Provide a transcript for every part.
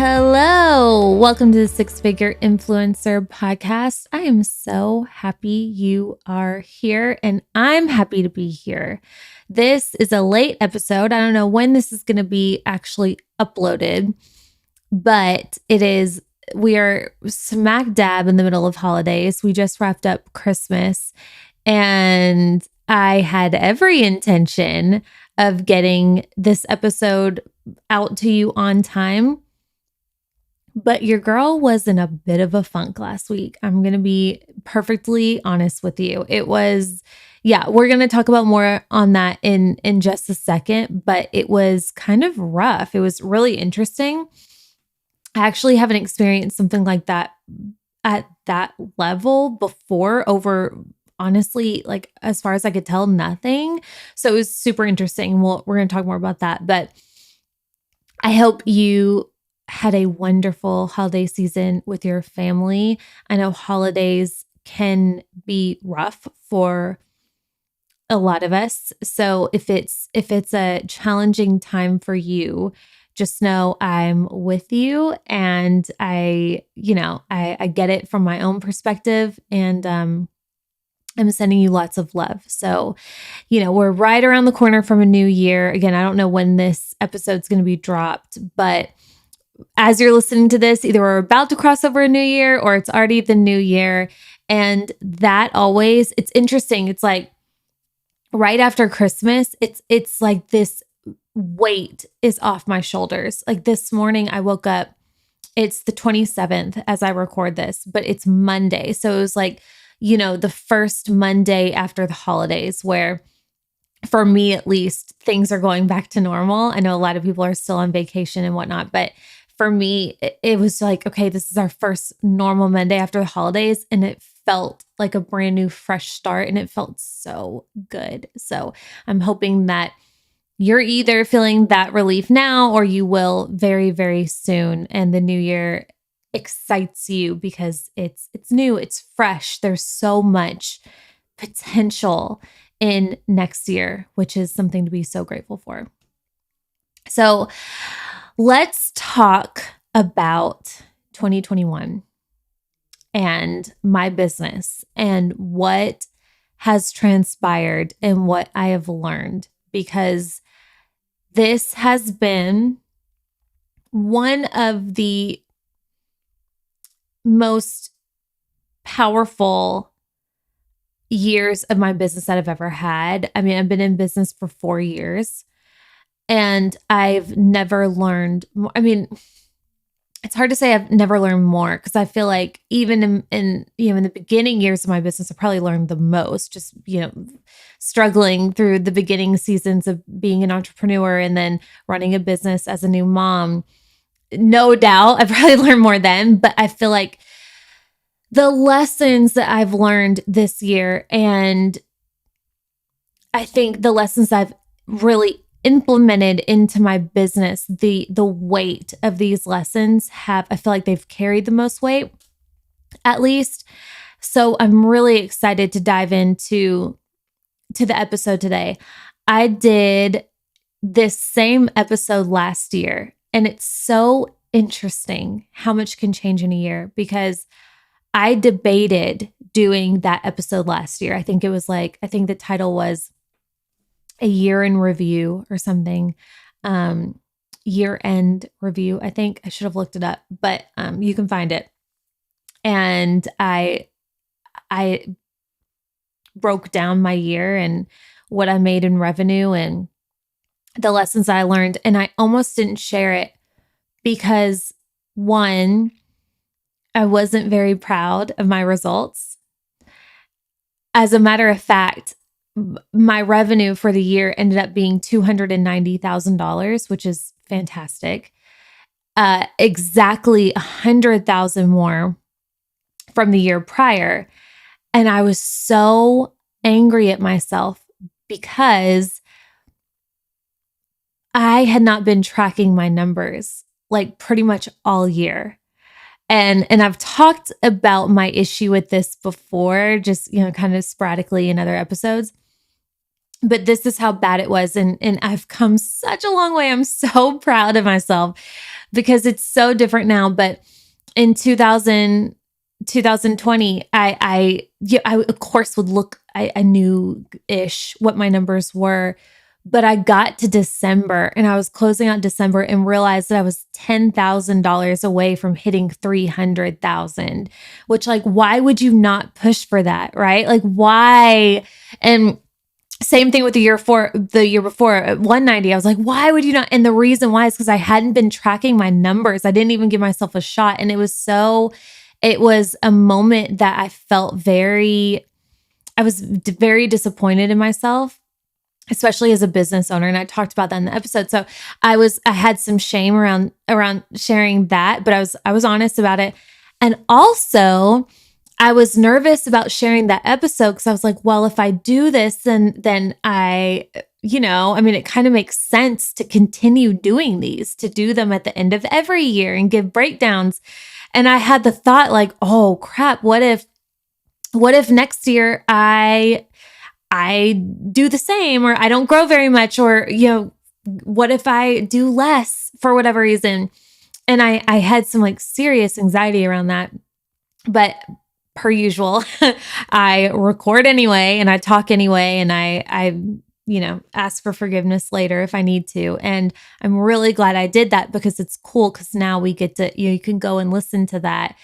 Hello, welcome to the Six Figure Influencer Podcast. I am so happy you are here, and I'm happy to be here. This is a late episode. I don't know when this is going to be actually uploaded, but it is. We are smack dab in the middle of holidays. We just wrapped up Christmas, and I had every intention of getting this episode out to you on time. But your girl was in a bit of a funk last week. I'm going to be perfectly honest with you. It was, we're going to talk about more on that in just a second, but it was kind of rough. It was really interesting. I actually haven't experienced something like that at that level before over, honestly, like as far as I could tell, nothing. So it was super interesting. We're going to talk more about that, but I hope you had a wonderful holiday season with your family. I know holidays can be rough for a lot of us. So if it's a challenging time for you, just know I'm with you, and I get it from my own perspective, and I'm sending you lots of love. So, we're right around the corner from a new year. Again, I don't know when this episode's going to be dropped, but as you're listening to this, either we're about to cross over a new year or it's already the new year. And that always, it's interesting. It's like right after Christmas, it's like this weight is off my shoulders. Like this morning I woke up, it's the 27th as I record this, but it's Monday. So it was like, the first Monday after the holidays where, for me at least, things are going back to normal. I know a lot of people are still on vacation and whatnot, but for me, it was like, okay, this is our first normal Monday after the holidays. And it felt like a brand new, fresh start. And it felt so good. So I'm hoping that you're either feeling that relief now or you will very, very soon. And the new year excites you because it's new, it's fresh. There's so much potential in next year, which is something to be so grateful for. So let's talk about 2021 and my business and what has transpired and what I have learned, because this has been one of the most powerful years of my business that I've ever had. I mean, I've been in business for 4 years. And I've never learned more. I mean, it's hard to say I've never learned more, because I feel like even in the beginning years of my business, I probably learned the most, just, struggling through the beginning seasons of being an entrepreneur and then running a business as a new mom. No doubt I probably learned more then, but I feel like the lessons that I've learned this year, and I think the lessons I've really implemented into my business, the weight of these lessons I feel like they've carried the most weight, at least. So I'm really excited to dive into the episode today. I did this same episode last year, and it's so interesting how much can change in a year, because I debated doing that episode last year. I think the title was a year in review or something, year-end review. I think I should have looked it up, but you can find it. And I broke down my year and what I made in revenue and the lessons I learned. And I almost didn't share it because, one, I wasn't very proud of my results. As a matter of fact, my revenue for the year ended up being $290,000, which is fantastic. Exactly $100,000 more from the year prior. And I was so angry at myself because I had not been tracking my numbers like pretty much all year. And I've talked about my issue with this before, just, kind of sporadically in other episodes. But this is how bad it was. And I've come such a long way. I'm so proud of myself. because it's so different now. But in 2020, I of course would look, I knew ish what my numbers were, but I got to December and I was closing out December and realized that I was $10,000 away from hitting 300,000, which, like, why would you not push for that? Right? Like, why? And same thing with the year before at 190. I was like, why would you not? And the reason why is because I hadn't been tracking my numbers. I didn't even give myself a shot. And it was a moment that I felt I was very disappointed in myself, especially as a business owner. And I talked about that in the episode. So I had some shame around sharing that, but I was honest about it. And also I was nervous about sharing that episode because I was like, well, if I do this, then it kind of makes sense to continue doing these, to do them at the end of every year and give breakdowns. And I had the thought like, oh crap, what if next year I do the same, or I don't grow very much, or, what if I do less for whatever reason? And I had some like serious anxiety around that. But per usual, I record anyway and I talk anyway, and I ask for forgiveness later if I need to. And I'm really glad I did that because it's cool, because now we get to, you can go and listen to that,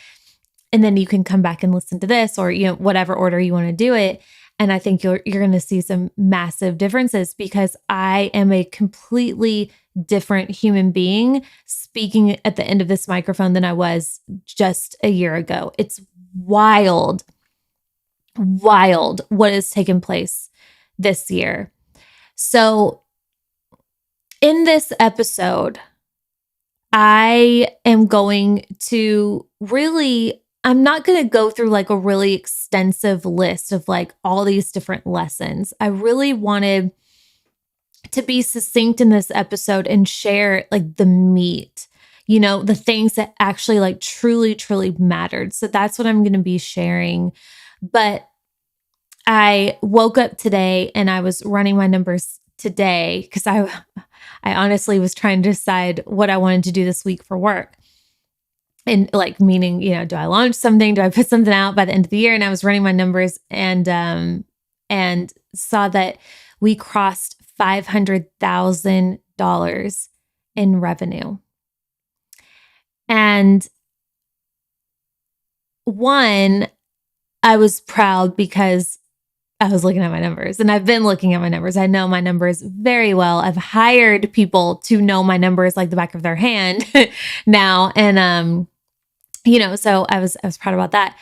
and then you can come back and listen to this, or, whatever order you want to do it. And I think you're going to see some massive differences, because I am a completely different human being speaking at the end of this microphone than I was just a year ago. It's wild what has taken place this year. So in this episode, I am going to I'm not going to go through like a really extensive list of like all these different lessons. I really wanted to be succinct in this episode and share like the meat, the things that actually like truly, truly mattered. So that's what I'm going to be sharing. But I woke up today and I was running my numbers today because I honestly was trying to decide what I wanted to do this week for work. And like, meaning, do I launch something? Do I put something out by the end of the year? And I was running my numbers and saw that we crossed $500,000 in revenue. And one, I was proud because I was looking at my numbers, and I've been looking at my numbers. I know my numbers very well. I've hired people to know my numbers like the back of their hand now. And, so I was proud about that.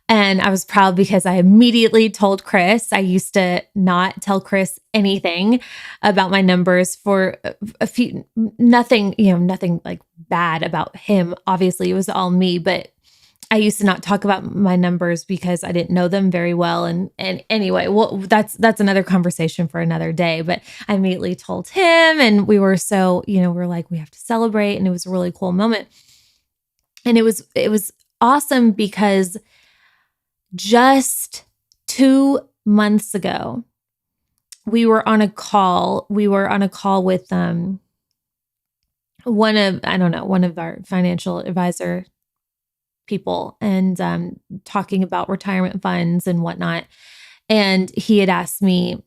And I was proud because I immediately told Chris. I used to not tell Chris anything about my numbers for nothing like bad about him. Obviously, it was all me, but I used to not talk about my numbers because I didn't know them very well. And anyway, well, that's another conversation for another day. But I immediately told him, and we were so, we're like, we have to celebrate. And it was a really cool moment. And it was awesome because just 2 months ago, we were on a call. We were on a call with one of our financial advisor people, and talking about retirement funds and whatnot. And he had asked me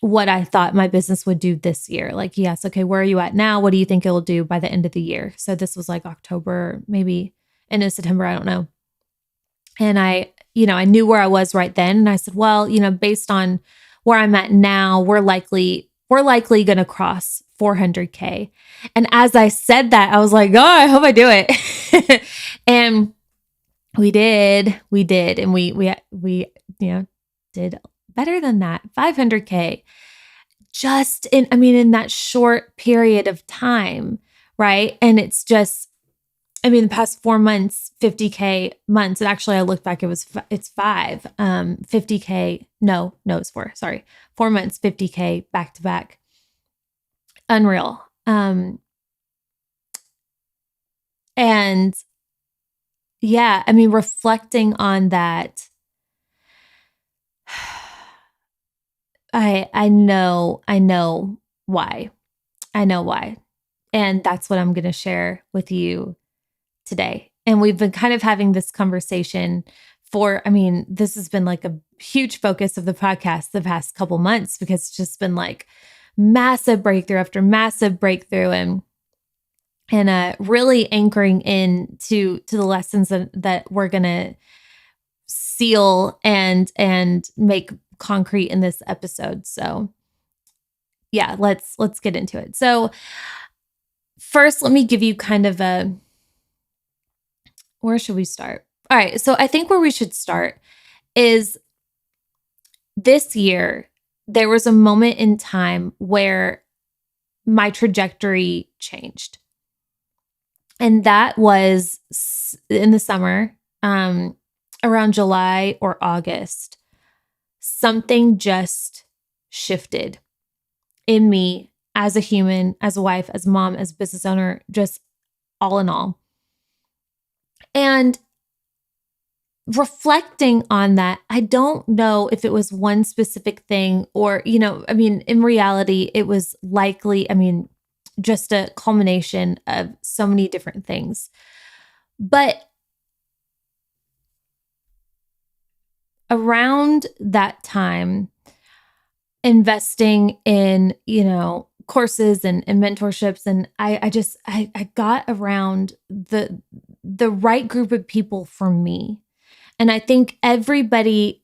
what I thought my business would do this year. Like, he asked, okay, where are you at now? What do you think it'll do by the end of the year? So this was like October, maybe end of September, I don't know. And I knew where I was right then. And I said, well, based on where I'm at now, we're likely going to cross 400K. And as I said that, I was like, oh, I hope I do it. And we did. And we did better than that, 500K. Just in that short period of time, right? And it's just, the past 4 months, 50K months. And actually, I looked back, it's 5, 50K. No, it's 4. Sorry. 4 months, 50K back to back. Unreal. And yeah, reflecting on that, I know why. I know why. And that's what I'm going to share with you today. And we've been kind of having this conversation this has been like a huge focus of the podcast the past couple months, because it's just been like massive breakthrough after massive breakthrough, and really anchoring in to the lessons that we're going to seal and make concrete in this episode. So yeah, let's get into it. So first, let me give you kind of where should we start? All right. So I think where we should start is this year, there was a moment in time where my trajectory changed. And that was in the summer, around July or August. Something just shifted in me as a human, as a wife, as a mom, as a business owner, just all in all. And reflecting on that, I don't know if it was one specific thing or, in reality, it was likely, just a culmination of so many different things. But around that time, investing in, courses and mentorships, and I got around the right group of people for me. And I think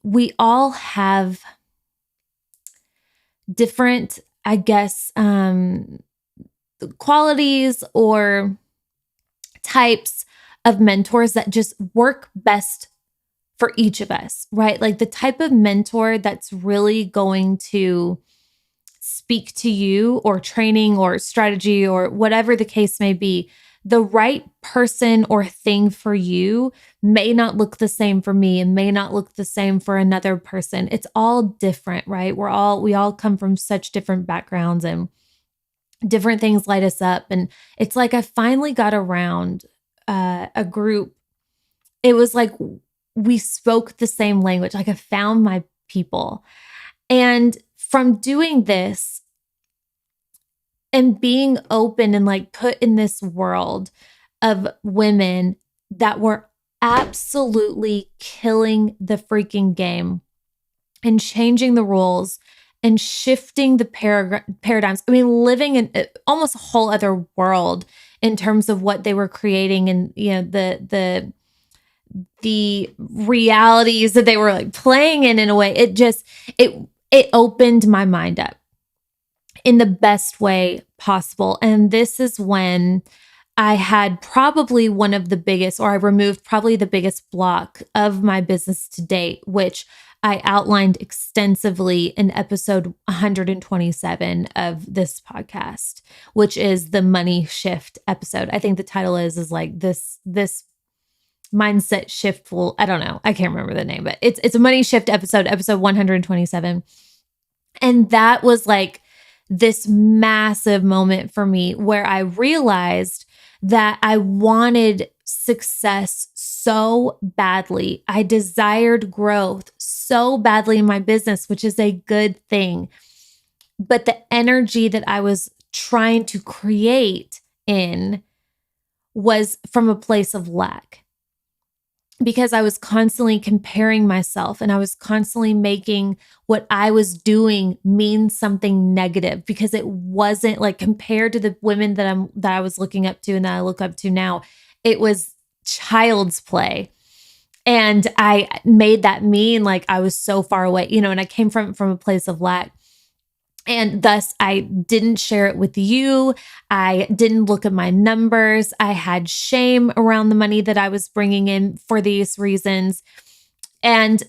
we all have different, qualities or types of mentors that just work best for each of us, right? Like the type of mentor that's really going to speak to you, or training or strategy or whatever the case may be. The right person or thing for you may not look the same for me and may not look the same for another person. It's all different, right? We all come from such different backgrounds, and different things light us up. And it's like I finally got around a group. It was like we spoke the same language. Like I found my people. And from doing this and being open and like put in this world of women that were absolutely killing the freaking game and changing the rules and shifting the paradigms. Living in almost a whole other world in terms of what they were creating, and the realities that they were like playing in a way. It opened my mind up in the best way possible. And this is when I had probably one of the biggest, or I removed probably the biggest block of my business to date, which I outlined extensively in episode 127 of this podcast, which is the money shift episode. I think the title is like this mindset shift. Well, I don't know. I can't remember the name, but it's a money shift episode 127. And that was like this massive moment for me where I realized that I wanted success so badly. I desired growth so badly in my business, which is a good thing. But the energy that I was trying to create in was from a place of lack, because I was constantly comparing myself and I was constantly making what I was doing mean something negative, because it wasn't like, compared to the women that I was looking up to and that I look up to now, it was child's play. And I made that mean like I was so far away, and I came from a place of lack. And thus, I didn't share it with you. I didn't look at my numbers. I had shame around the money that I was bringing in for these reasons. And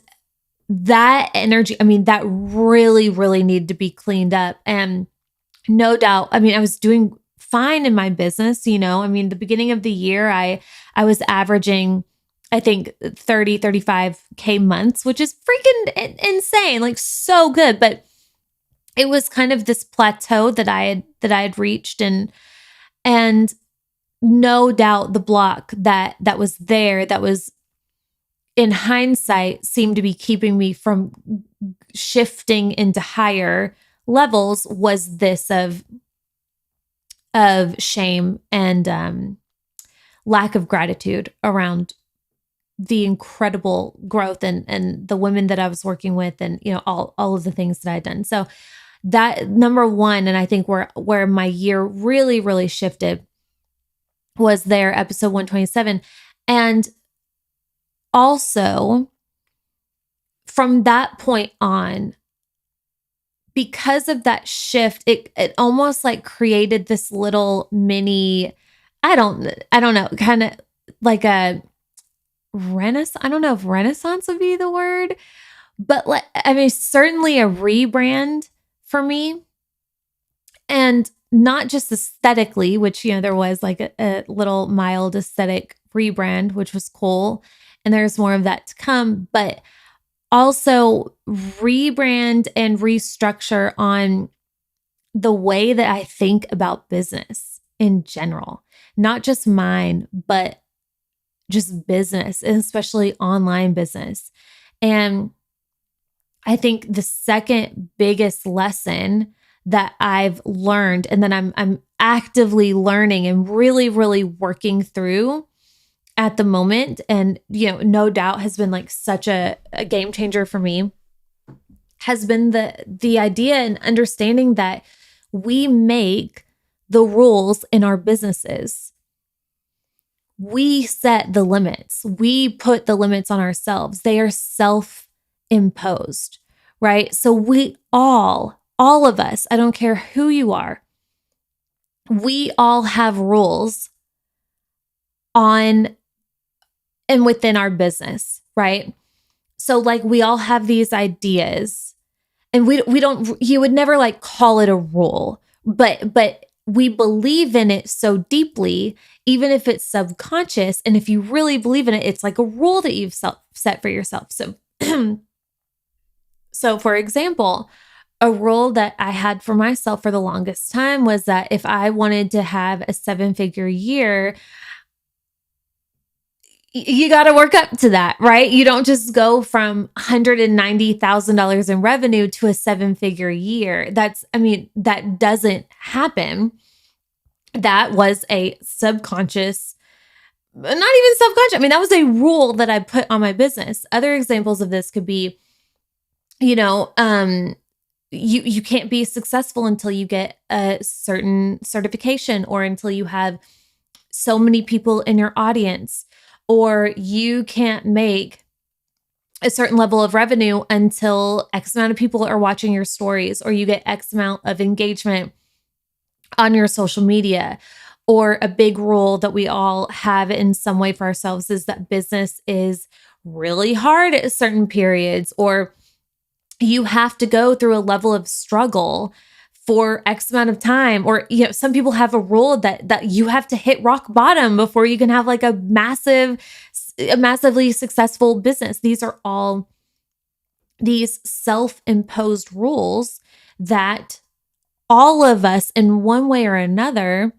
that energy, that really, really needed to be cleaned up. And no doubt, I was doing fine in my business. The beginning of the year, I was averaging, I think, 35K months, which is freaking insane, like so good. But it was kind of this plateau that I had reached, and no doubt the block that was there, that was in hindsight seemed to be keeping me from shifting into higher levels, was this of of shame and lack of gratitude around the incredible growth and the women that I was working with, and all of the things that I'd done. So that number one, and I think where my year really, really shifted was there, episode 127. And also from that point on, because of that shift, it almost like created this little mini, I don't know, kind of like a renaissance. I don't know if renaissance would be the word, but certainly a rebrand for me. And not just aesthetically, which, there was like a little mild aesthetic rebrand, which was cool. And there's more of that to come, but also rebrand and restructure on the way that I think about business in general, not just mine, but just business, and especially online business. And I think the second biggest lesson that I've learned, and that I'm actively learning and really, really working through at the moment, and no doubt has been like such a game changer for me, has been the idea and understanding that we make the rules in our businesses. We set the limits. We put the limits on ourselves. They are self-imposed, right? So we all of us, I don't care who you are, we all have rules on and within our business, right? So like we all have these ideas, and we don't, you would never like call it a rule, but we believe in it so deeply, even if it's subconscious. And if you really believe in it, it's like a rule that you've set for yourself. So, so for example, a rule that I had for myself for the longest time was that if I wanted to have a 7-figure year, you got to work up to that, right? You don't just go from $190,000 in revenue to a 7-figure year. That doesn't happen. That was a subconscious, not even subconscious. That was a rule that I put on my business. Other examples of this could be, you can't be successful until you get a certain certification, or until you have so many people in your audience, or you can't make a certain level of revenue until X amount of people are watching your stories, or you get X amount of engagement on your social media. Or a big rule that we all have in some way for ourselves is that business is really hard at certain periods, or you have to go through a level of struggle for X amount of time. Or, some people have a rule that you have to hit rock bottom before you can have like a massively successful business. These are all these self-imposed rules that all of us in one way or another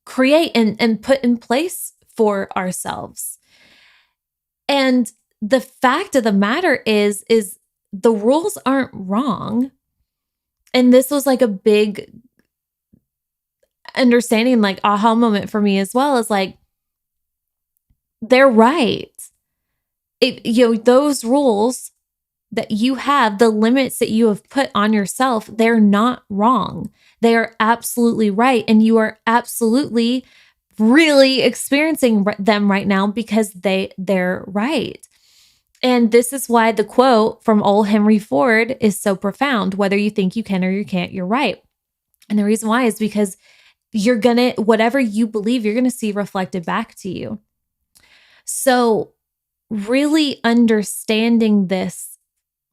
create and put in place for ourselves. And the fact of the matter is the rules aren't wrong. And this was like a big understanding, like aha moment for me as well, is like, they're right. Those rules that you have, the limits that you have put on yourself, they're not wrong. They are absolutely right. And you are absolutely really experiencing them right now because they're right. And this is why the quote from old Henry Ford is so profound. Whether you think you can or you can't, you're right. And the reason why is because whatever you believe, you're going to see reflected back to you. So really understanding this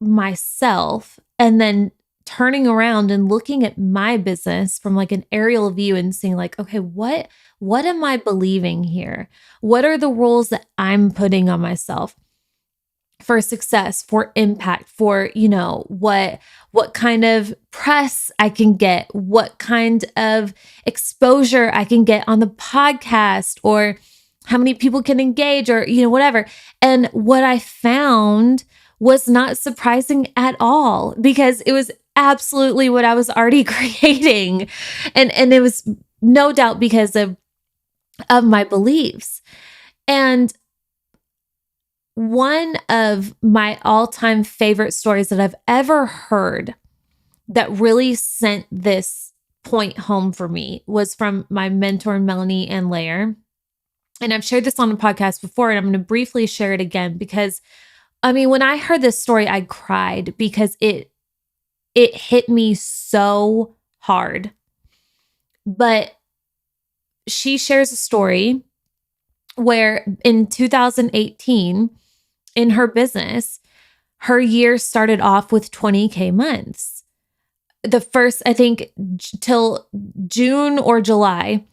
myself, and then turning around and looking at my business from like an aerial view and seeing like, okay, what am I believing here? What are the rules that I'm putting on myself for success, for impact, for, what kind of press I can get, what kind of exposure I can get on the podcast, or how many people can engage, or, whatever. And what I found was not surprising at all, because it was absolutely what I was already creating. And it was no doubt because of my beliefs. And one of my all-time favorite stories that I've ever heard that really sent this point home for me was from my mentor, Melanie and Lair. And I've shared this on the podcast before, and I'm going to briefly share it again because, I mean, when I heard this story, I cried because it hit me so hard. But she shares a story where in 2018, in her business, her year started off with 20K months. The first, I think, till June or July,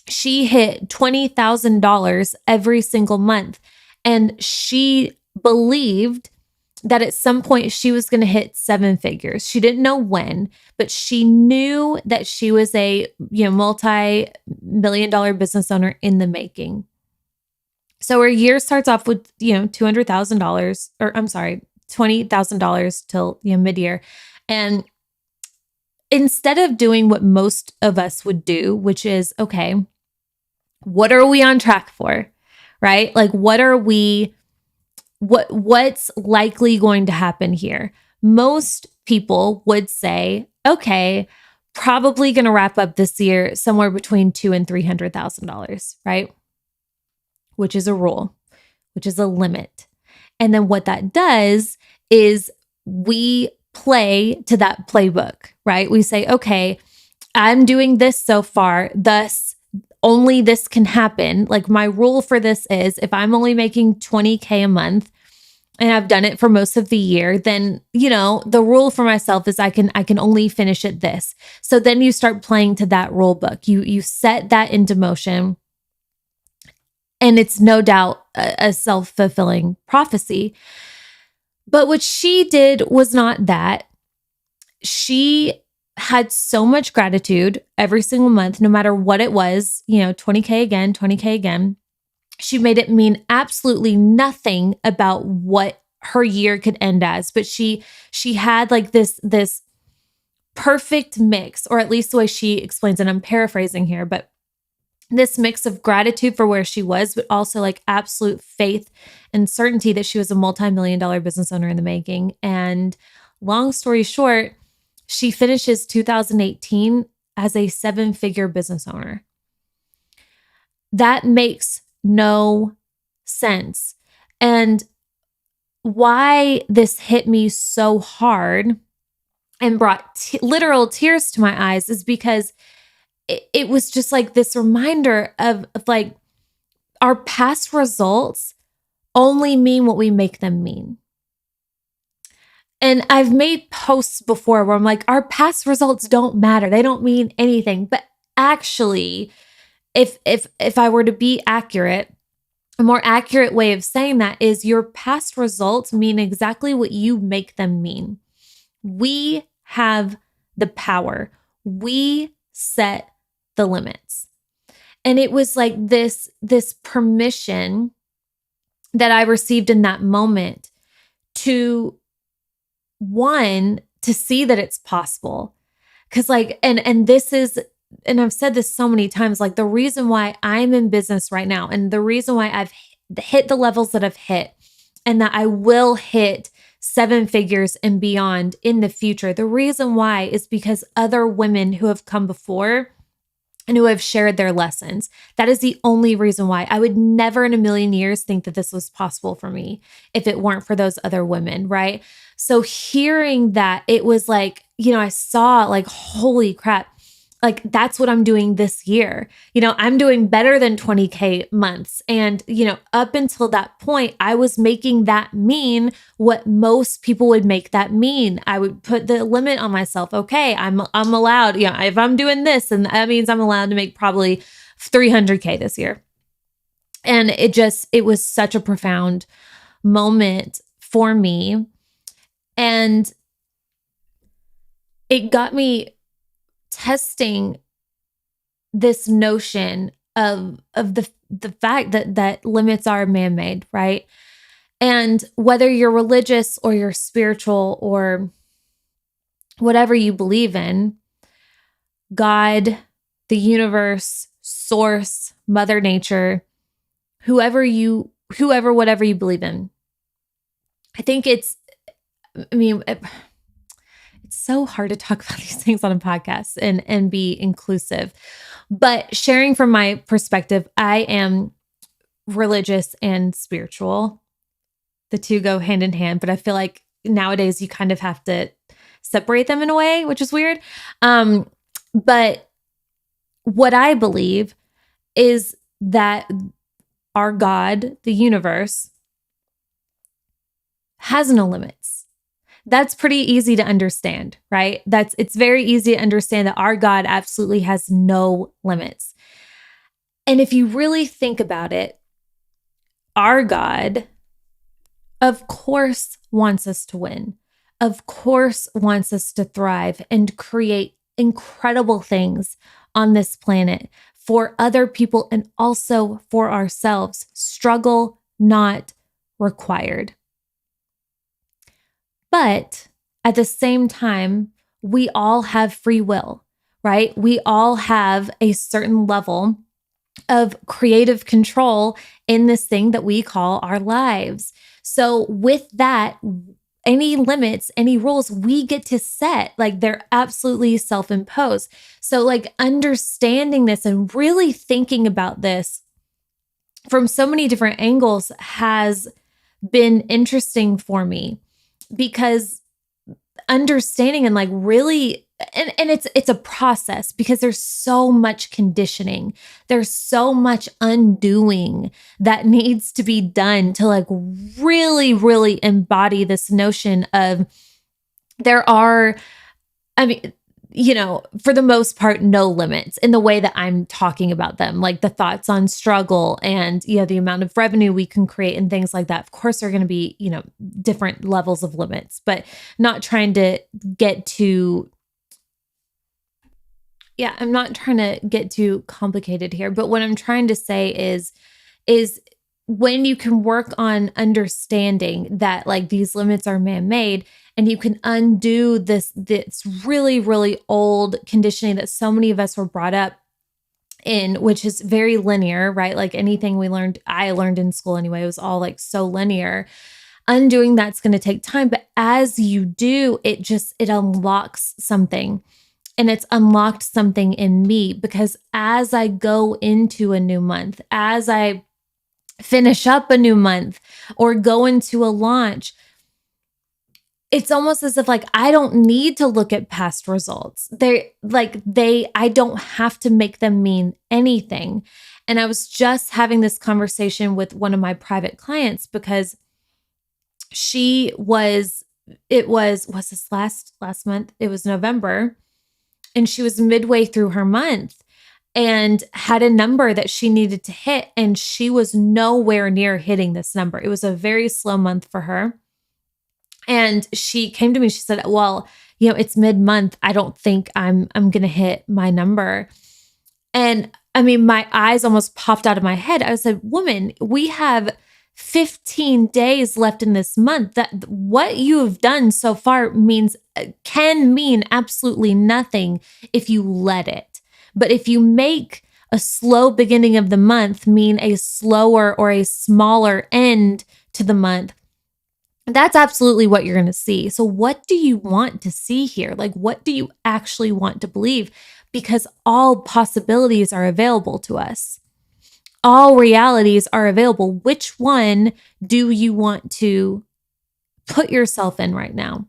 she hit $20,000 every single month. And she believed that at some point she was going to hit seven figures. She didn't know when, but she knew that she was a multi-million-dollar business owner in the making. So her year starts off with, $200,000, or I'm sorry, $20,000 till mid-year. And instead of doing what most of us would do, which is, okay, what are we on track for? Right? Like, what's likely going to happen here? Most people would say, okay, probably going to wrap up this year somewhere between $200,000 and $300,000, right? Which is a rule, which is a limit. And then what that does is we play to that playbook, right? We say, okay, I'm doing this so far, thus only this can happen. Like, my rule for this is if I'm only making 20K a month and I've done it for most of the year, then, the rule for myself is I can only finish at this. So then you start playing to that rule book. You set that into motion. And it's no doubt a self-fulfilling prophecy. But what she did was not that. She had so much gratitude every single month, no matter what it was, 20K again, 20K again. She made it mean absolutely nothing about what her year could end as. But she had like this perfect mix, or at least the way she explains it. I'm paraphrasing here, but this mix of gratitude for where she was, but also like absolute faith and certainty that she was a multi-million-dollar business owner in the making. And long story short, she finishes 2018 as a seven-figure business owner. That makes no sense. And why this hit me so hard and brought literal tears to my eyes is because it was just like this reminder of like our past results only mean what we make them mean. And I've made posts before where I'm like, our past results don't matter. They don't mean anything. But actually, if I were to be accurate, a more accurate way of saying that is your past results mean exactly what you make them mean. We have the power. We set the limits. And it was like this permission that I received in that moment to, one, to see that it's possible. Cause like, and this is, and I've said this so many times, like the reason why I'm in business right now and the reason why I've hit the levels that I've hit and that I will hit seven figures and beyond in the future. The reason why is because other women who have come before and who have shared their lessons. That is the only reason why. I would never in a million years think that this was possible for me if it weren't for those other women, right? So hearing that, it was like, I saw like, holy crap, like that's what I'm doing this year. I'm doing better than 20K months. And, up until that point, I was making that mean what most people would make that mean. I would put the limit on myself. Okay, I'm allowed, if I'm doing this, and that means I'm allowed to make probably 300K this year. And it was such a profound moment for me. And it got me testing this notion of the fact that limits are man-made, right? And whether you're religious or you're spiritual or whatever you believe in, God, the universe, source, Mother Nature, whatever you believe in. I think it's so hard to talk about these things on a podcast and be inclusive. But sharing from my perspective, I am religious and spiritual. The two go hand in hand, but I feel like nowadays you kind of have to separate them in a way, which is weird. But what I believe is that our God, the universe, has no limits. That's pretty easy to understand, right? It's very easy to understand that our God absolutely has no limits. And if you really think about it, our God, of course, wants us to win. Of course, wants us to thrive and create incredible things on this planet for other people and also for ourselves. Struggle not required. But at the same time, we all have free will, right? We all have a certain level of creative control in this thing that we call our lives. So with that, any limits, any rules we get to set, like they're absolutely self-imposed. So like understanding this and really thinking about this from so many different angles has been interesting for me, because understanding and like really and it's a process, because there's so much conditioning. There's so much undoing that needs to be done to like really embody this notion of there are, for the most part, no limits in the way that I'm talking about them, like the thoughts on struggle and, the amount of revenue we can create and things like that. Of course, there are going to be, different levels of limits, but not trying to get too, I'm not trying to get too complicated here. But what I'm trying to say is when you can work on understanding that like these limits are man-made, and you can undo this really old conditioning that so many of us were brought up in, which is very linear, right? Like anything I learned in school anyway, it was all like so linear. Undoing that's going to take time, but as you do, it unlocks something. And it's unlocked something in me, because as I go into a new month, as I finish up a new month or go into a launch, it's almost as if like I don't need to look at past results. I don't have to make them mean anything. And I was just having this conversation with one of my private clients, because was this last month? It was November. And she was midway through her month and had a number that she needed to hit. And she was nowhere near hitting this number. It was a very slow month for her. And she came to me, she said, well, it's mid-month. I don't think I'm going to hit my number. And my eyes almost popped out of my head. I said, woman, we have 15 days left in this month. That what you have done so far can mean absolutely nothing if you let it. But if you make a slow beginning of the month mean a slower or a smaller end to the month, that's absolutely what you're going to see. So what do you want to see here? Like, what do you actually want to believe? Because all possibilities are available to us. All realities are available. Which one do you want to put yourself in right now?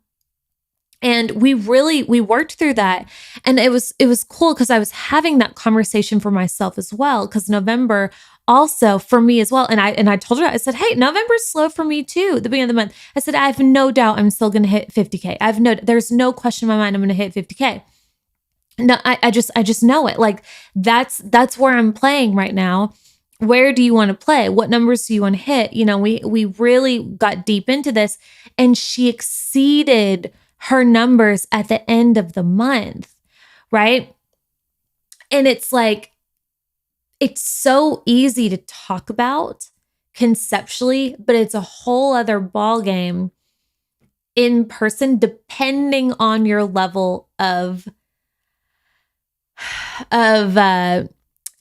And we worked through that. And it was cool, because I was having that conversation for myself as well, because November also for me as well. And I told her, I said, hey, November's slow for me too, the beginning of the month. I said, I have no doubt I'm still going to hit 50K. There's no question in my mind I'm going to hit 50K. No, I just know it. Like that's where I'm playing right now. Where do you want to play? What numbers do you want to hit? We really got deep into this, and she exceeded her numbers at the end of the month, right? And it's like, it's so easy to talk about conceptually, but it's a whole other ball game in person, depending on your level of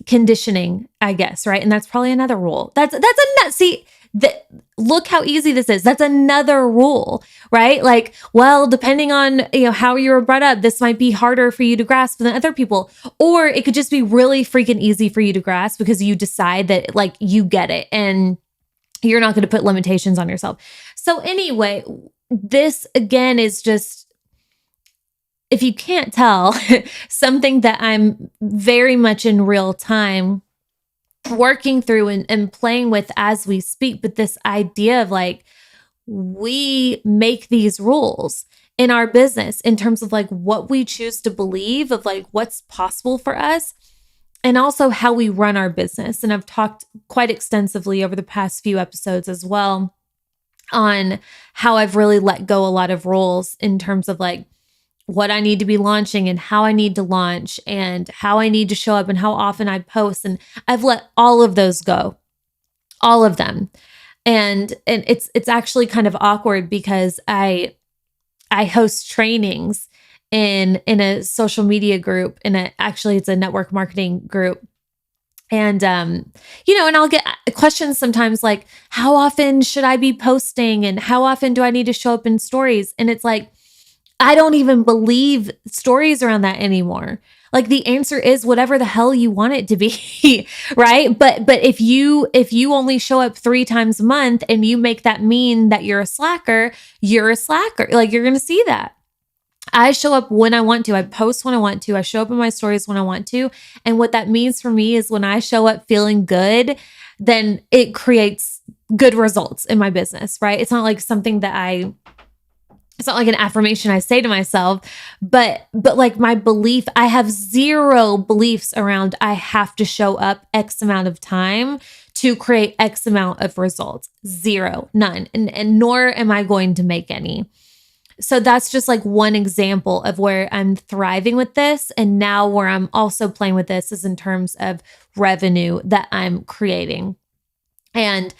conditioning, I guess, right? And that's probably another rule. Look how easy this is. That's another rule, right? Like, well, depending on, how you were brought up, this might be harder for you to grasp than other people. Or it could just be really freaking easy for you to grasp because you decide that like you get it and you're not going to put limitations on yourself. So anyway, this again is just, if you can't tell, something that I'm very much in real time working through and playing with as we speak. But this idea of like, we make these rules in our business in terms of like what we choose to believe, of like what's possible for us, and also how we run our business. And I've talked quite extensively over the past few episodes as well on how I've really let go a lot of rules in terms of like what I need to be launching and how I need to launch and how I need to show up and how often I post. And I've let all of those go, all of them. And it's actually kind of awkward because I host trainings in a social media group, and actually it's a network marketing group. And, and I'll get questions sometimes like, how often should I be posting? And how often do I need to show up in stories? And it's like, I don't even believe stories around that anymore. Like the answer is whatever the hell you want it to be, right? But if you only show up 3 times a month and you make that mean that you're a slacker, you're a slacker. Like you're going to see that. I show up when I want to. I post when I want to. I show up in my stories when I want to. And what that means for me is when I show up feeling good, then it creates good results in my business, right? It's not like something that it's not like an affirmation I say to myself, but like my belief, I have 0 beliefs around I have to show up X amount of time to create X amount of results. 0, none. And nor am I going to make any. So that's just like one example of where I'm thriving with this. And now where I'm also playing with this is in terms of revenue that I'm creating. And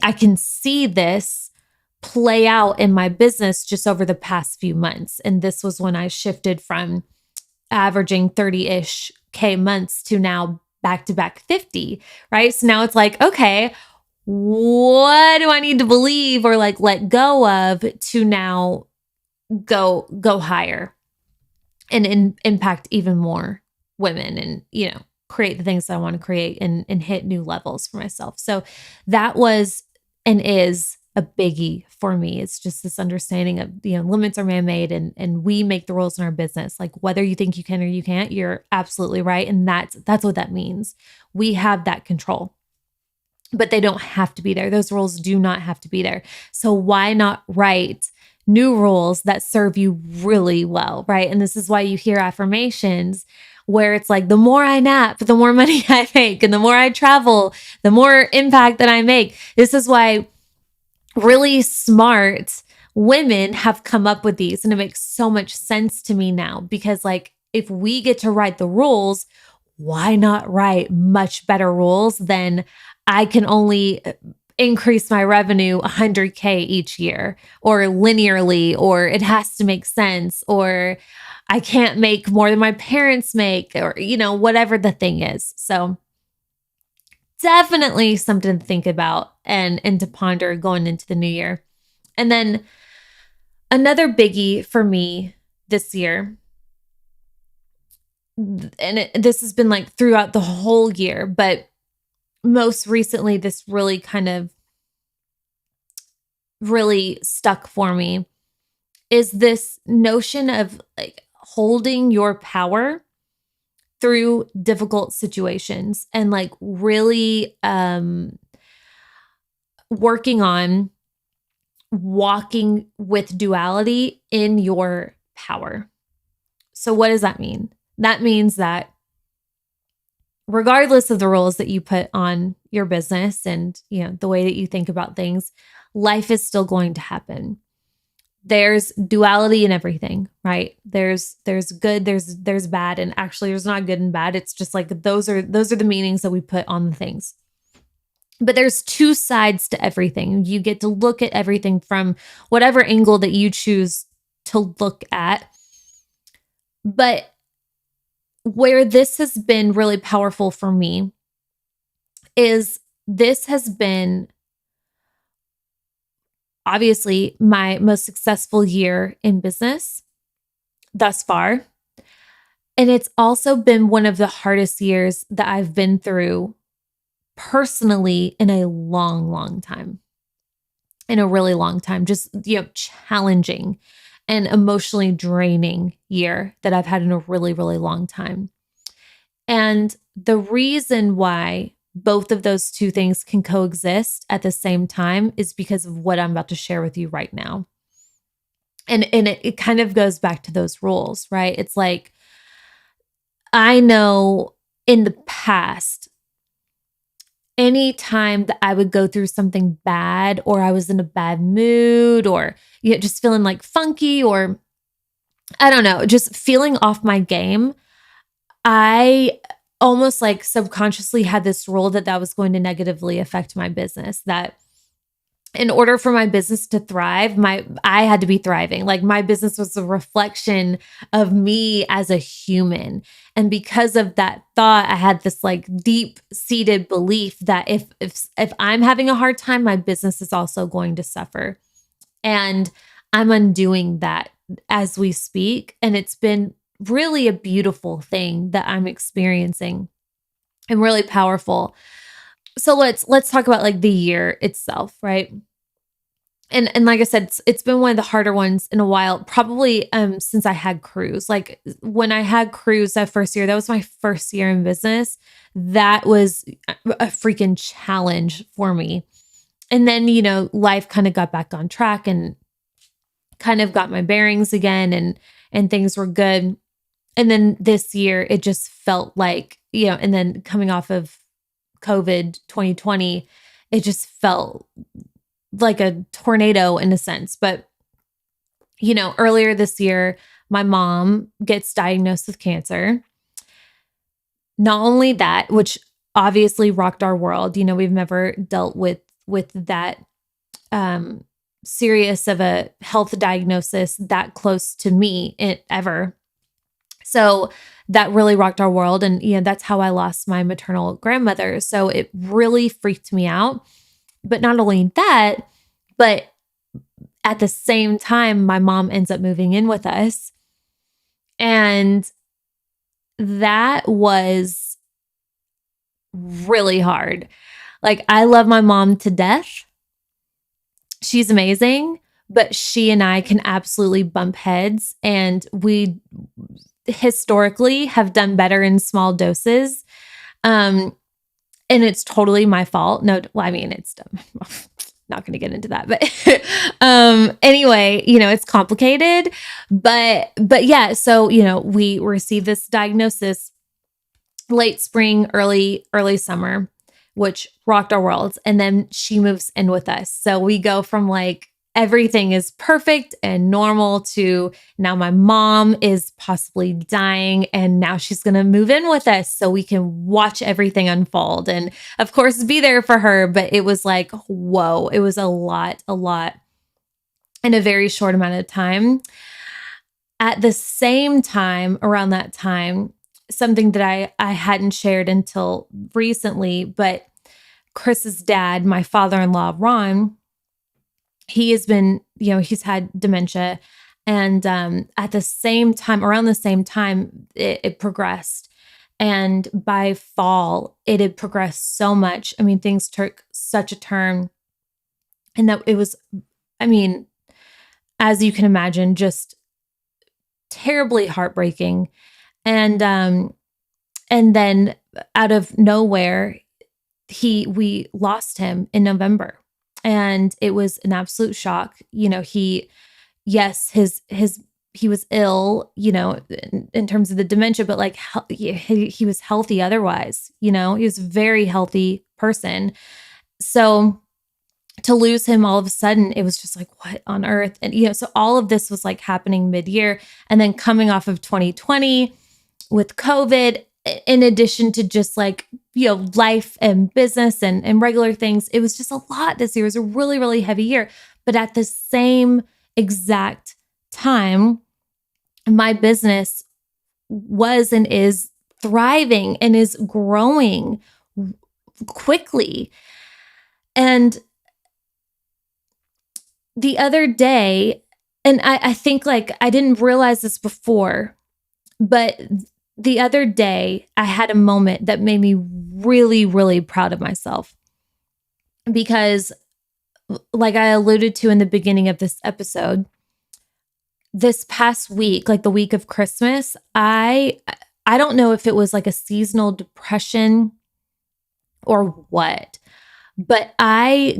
I can see this play out in my business just over the past few months. And this was when I shifted from averaging 30-ish K months to now back to back 50, right? So now it's like, okay, what do I need to believe or like let go of to now go higher and impact even more women and, create the things that I want to create and hit new levels for myself. So that was and is a biggie for me. It's just this understanding of, limits are man-made and we make the rules in our business. Like whether you think you can or you can't, you're absolutely right. And that's what that means. We have that control, but they don't have to be there. Those rules do not have to be there. So why not write new rules that serve you really well, right? And this is why you hear affirmations where it's like, the more I nap, the more money I make. And the more I travel, the more impact that I make. This is why really smart women have come up with these. And it makes so much sense to me now because like, if we get to write the rules, why not write much better rules than I can only increase my revenue 100K each year or linearly, or it has to make sense, or I can't make more than my parents make, or, whatever the thing is. So definitely something to think about and to ponder going into the new year. And then another biggie for me this year, and this has been like throughout the whole year, but most recently, this really kind of really stuck for me, is this notion of like holding your power through difficult situations and like really working on walking with duality in your power. So what does that mean? That means that regardless of the rules that you put on your business and, the way that you think about things, life is still going to happen. There's duality in everything, right? There's good, there's bad, and actually there's not good and bad. It's just like those are the meanings that we put on the things. But there's two sides to everything. You get to look at everything from whatever angle that you choose to look at. But where this has been really powerful for me is this has been obviously my most successful year in business thus far. And it's also been one of the hardest years that I've been through personally in a long, long time. In a really long time, just, challenging and emotionally draining year that I've had in a really, really long time. And the reason why both of those two things can coexist at the same time is because of what I'm about to share with you right now. And it kind of goes back to those rules, right? It's like, I know in the past, anytime that I would go through something bad or I was in a bad mood or just feeling like funky or I don't know, just feeling off my game, I almost like subconsciously had this rule that was going to negatively affect my business, that in order for my business to thrive, I had to be thriving. Like my business was a reflection of me as a human. And because of that thought, I had this like deep-seated belief that if I'm having a hard time, my business is also going to suffer. And I'm undoing that as we speak. And it's been really a beautiful thing that I'm experiencing and really powerful. So let's talk about like the year itself, right? And like I said, it's been one of the harder ones in a while, probably since I had Cruise. Like when I had Cruise that first year, that was my first year in business. That was a freaking challenge for me. And then, life kind of got back on track and kind of got my bearings again and things were good. And then this year it just felt like, and then coming off of COVID 2020, it just felt like a tornado in a sense. But, earlier this year, my mom gets diagnosed with cancer. Not only that, which obviously rocked our world. We've never dealt with that serious of a health diagnosis that close to me ever. So that really rocked our world. And, that's how I lost my maternal grandmother. So it really freaked me out. But not only that, but at the same time, my mom ends up moving in with us. And that was really hard. Like, I love my mom to death. She's amazing, but she and I can absolutely bump heads. And we historically have done better in small doses. And it's totally my fault. No, well, I mean, it's not going to get into that, but anyway, it's complicated, but yeah. So, we received this diagnosis late spring, early summer, which rocked our worlds. And then she moves in with us. So we go from like, everything is perfect and normal to now my mom is possibly dying and now she's going to move in with us so we can watch everything unfold and of course be there for her. But it was like, whoa, it was a lot in a very short amount of time. At the same time, around that time, something that I hadn't shared until recently, but Chris's dad, my father-in-law, Ron, he has been, he's had dementia. And at the same time, around the same time, it progressed. And by fall, it had progressed so much. I mean, things took such a turn. And that it was, as you can imagine, just terribly heartbreaking. And then out of nowhere, we lost him in November. And it was an absolute shock. He was ill, in terms of the dementia, but like he was healthy otherwise, he was a very healthy person. So to lose him all of a sudden, it was just like, what on earth? And, so all of this was like happening mid-year and then coming off of 2020 with COVID, in addition to just like life and business and regular things. It was just a lot this year. It was a really, really heavy year. But at the same exact time, my business was and is thriving and is growing quickly. And the other day, and I think like I didn't realize this before, but the other day I had a moment that made me really, really proud of myself because, like I alluded to in the beginning of this episode, this past week, like the week of Christmas, I don't know if it was like a seasonal depression or what, but I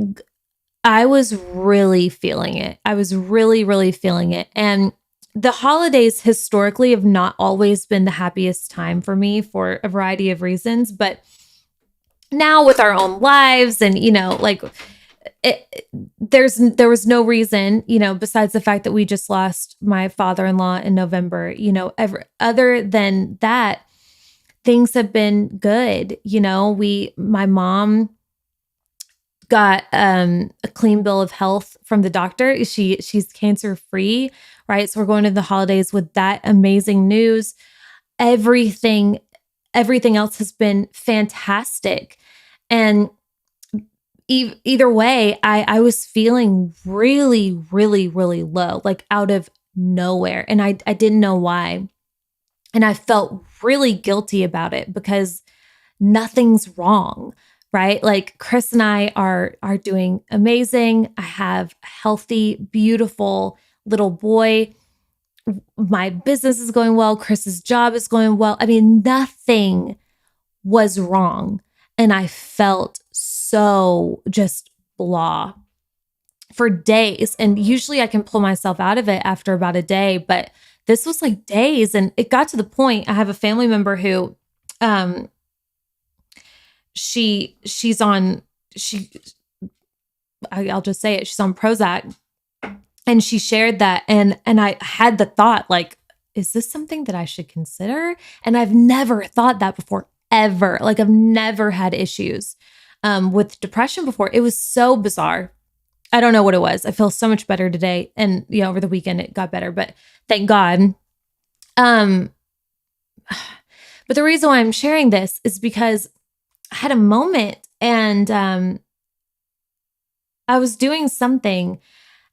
was really feeling it. I was really, really feeling it. And the holidays historically have not always been the happiest time for me for a variety of reasons. But now with our own lives and, like there was no reason, besides the fact that we just lost my father-in-law in November, other than that, things have been good. My mom got a clean bill of health from the doctor. She's cancer free, right? So we're going to the holidays with that amazing news. Everything else has been fantastic. And either way, I was feeling really, really, really low, like out of nowhere. And I didn't know why. And I felt really guilty about it because nothing's wrong. Right? Like Chris and I are doing amazing. I have a healthy, beautiful little boy. My business is going well. Chris's job is going well. I mean, nothing was wrong. And I felt so just blah for days. And usually I can pull myself out of it after about a day, but this was like days. And it got to the point, I have a family member who, I'll just say it. She's on Prozac, and she shared that. And I had the thought, like, is this something that I should consider? And I've never thought that before, ever. Like I've never had issues with depression before. It was so bizarre. I don't know what it was. I feel so much better today. And, over the weekend it got better, but thank God. But the reason why I'm sharing this is because I had a moment and I was doing something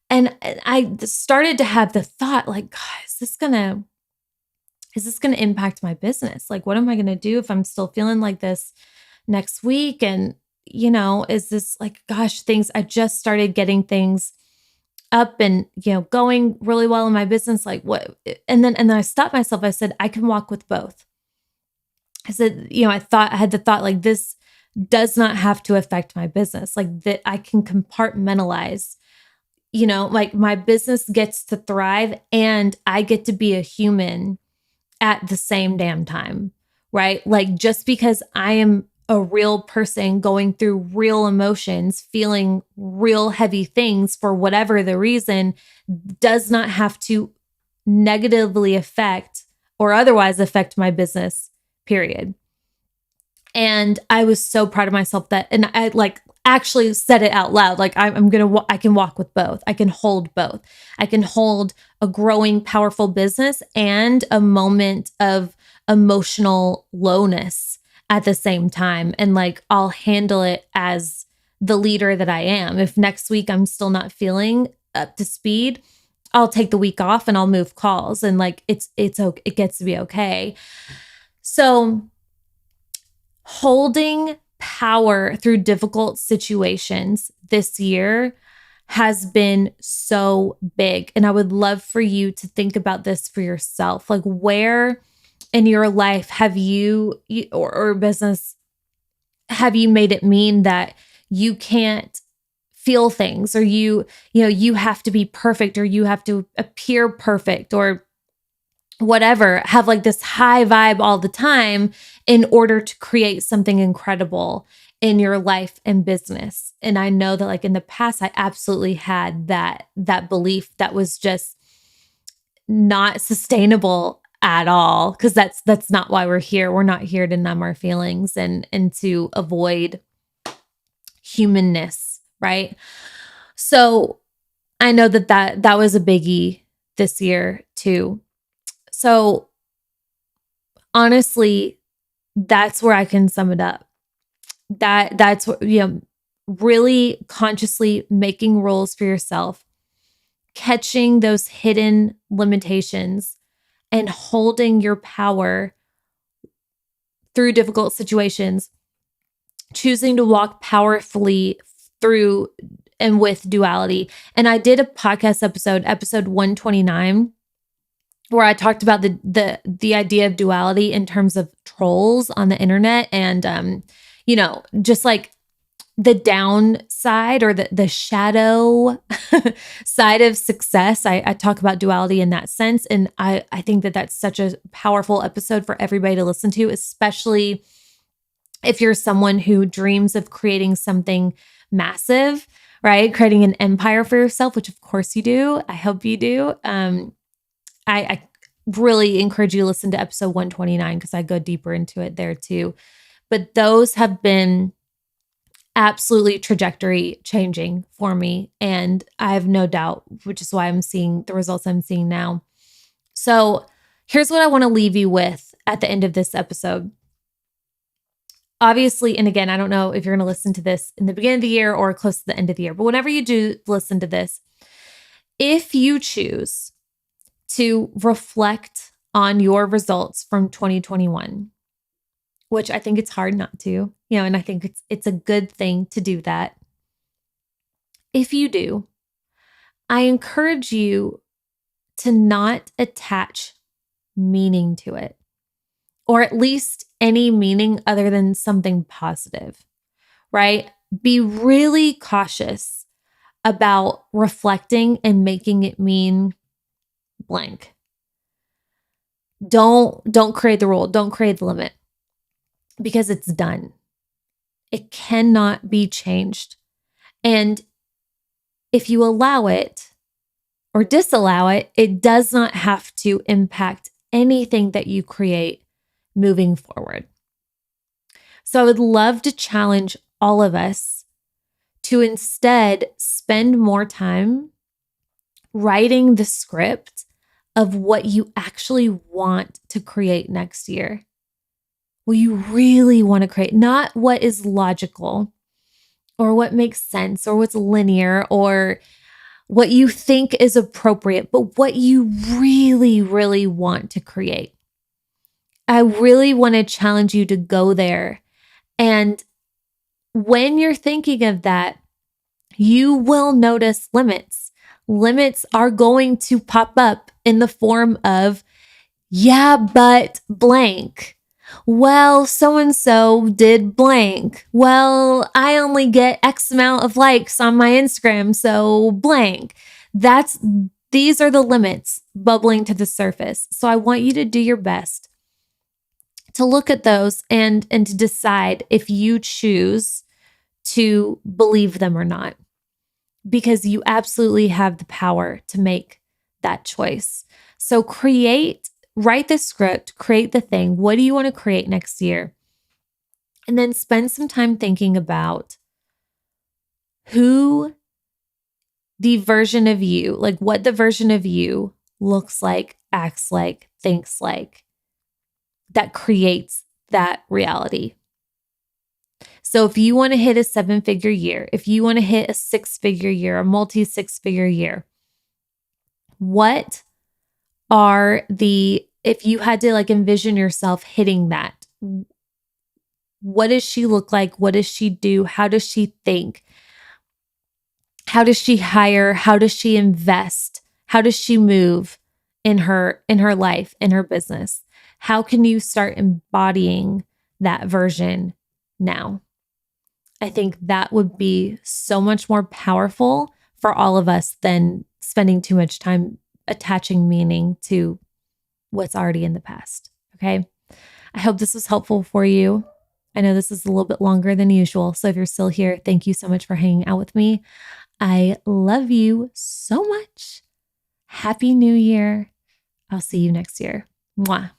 and I started to have the thought like, God, is this gonna impact my business? Like, what am I going to do if I'm still feeling like this next week? And, is this like, gosh, I just started getting things up and, going really well in my business. Like what? And then I stopped myself. I said, I can walk with both. I said, I had the thought like this does not have to affect my business. Like that I can compartmentalize, like my business gets to thrive and I get to be a human at the same damn time, right? Like just because I am a real person going through real emotions, feeling real heavy things for whatever the reason does not have to negatively affect or otherwise affect my business, period. And I was so proud of myself and I like actually said it out loud. Like I can walk with both. I can hold both. I can hold a growing, powerful business and a moment of emotional lowness at the same time. And like, I'll handle it as the leader that I am. If next week I'm still not feeling up to speed, I'll take the week off and I'll move calls and like, it's okay. It gets to be okay. So holding power through difficult situations this year has been so big. And I would love for you to think about this for yourself. Like where in your life have you or business, have you made it mean that you can't feel things or you have to be perfect or you have to appear perfect or whatever, have like this high vibe all the time in order to create something incredible in your life and business. And I know that like in the past, I absolutely had that belief that was just not sustainable at all, because that's not why we're here. We're not here to numb our feelings and to avoid humanness, right? So I know that was a biggie this year too. So honestly, that's where I can sum it up. That's what, really consciously making rules for yourself, catching those hidden limitations and holding your power through difficult situations, choosing to walk powerfully through and with duality. And I did a podcast episode 129, where I talked about the idea of duality in terms of trolls on the internet and just like the downside or the shadow side of success. I talk about duality in that sense. And I think that that's such a powerful episode for everybody to listen to, especially if you're someone who dreams of creating something massive, right? Creating an empire for yourself, which of course you do. I hope you do. I really encourage you to listen to episode 129 because I go deeper into it there too. But those have been absolutely trajectory changing for me. And I have no doubt, which is why I'm seeing the results I'm seeing now. So here's what I want to leave you with at the end of this episode. Obviously, and again, I don't know if you're going to listen to this in the beginning of the year or close to the end of the year, but whenever you do listen to this, if you choose to reflect on your results from 2021, which I think it's hard not to, and I think it's a good thing to do that. If you do, I encourage you to not attach meaning to it, or at least any meaning other than something positive, right? Be really cautious about reflecting and making it mean blank. Don't create the rule. Don't create the limit, because it's done. It cannot be changed. And if you allow it or disallow it, it does not have to impact anything that you create moving forward. So I would love to challenge all of us to instead spend more time writing the script of what you actually want to create next year. What you really want to create, not what is logical or what makes sense or what's linear or what you think is appropriate, but what you really, really want to create. I really want to challenge you to go there. And when you're thinking of that, you will notice limits. Limits are going to pop up in the form of, yeah, but blank. Well, so-and-so did blank. Well, I only get X amount of likes on my Instagram, so blank. These are the limits bubbling to the surface. So I want you to do your best to look at those and to decide if you choose to believe them or not, because you absolutely have the power to make that choice. So write the script, create the thing. What do you want to create next year? And then spend some time thinking about who the version of you, like what the version of you looks like, acts like, thinks like, that creates that reality. So if you want to hit a 7-figure year, if you want to hit a 6-figure year, a multi-6-figure year, if you had to like envision yourself hitting that, what does she look like? What does she do? How does she think? How does she hire? How does she invest? How does she move in her life, in her business? How can you start embodying that version now? I think that would be so much more powerful for all of us than spending too much time attaching meaning to what's already in the past. Okay. I hope this was helpful for you. I know this is a little bit longer than usual. So if you're still here, thank you so much for hanging out with me. I love you so much. Happy New Year. I'll see you next year. Mwah.